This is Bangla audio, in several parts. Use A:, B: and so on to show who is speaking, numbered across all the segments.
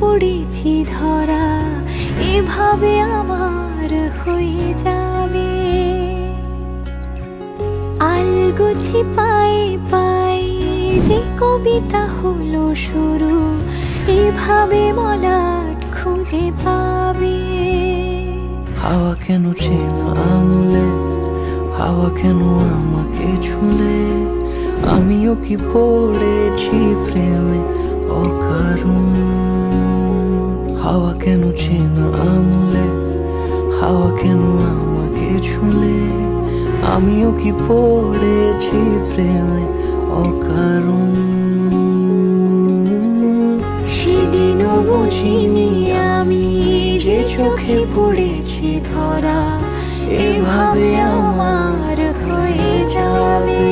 A: পড়েছি ধরা, এভাবে আমার হয়ে যাবে। আলগোছি পায়ে পায়ে যে কবিতা হলো শুরু, এভাবে মলাট খুঁজে পাবে।
B: হাওয়া কেন চেনা আঙুলে, হাওয়া কেন আমাকে ছুলে, আমিও কি পড়েছি প্রেমে অকারণ। হাওয়া কেন চেনা আঙুলে, হাওয়া কেন আমাকে ছুলে, আমিও কি পড়েছি প্রেমে অকারণ।
A: সেদিনও বুঝিনি আমি যে চোখে পড়েছি ধরা, এভাবে আমার হয়ে যাবে।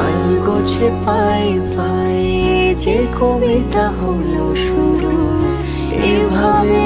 B: আলগোছে পায়ে পায়ে যে কবিতা হলো শুরু, এভাবে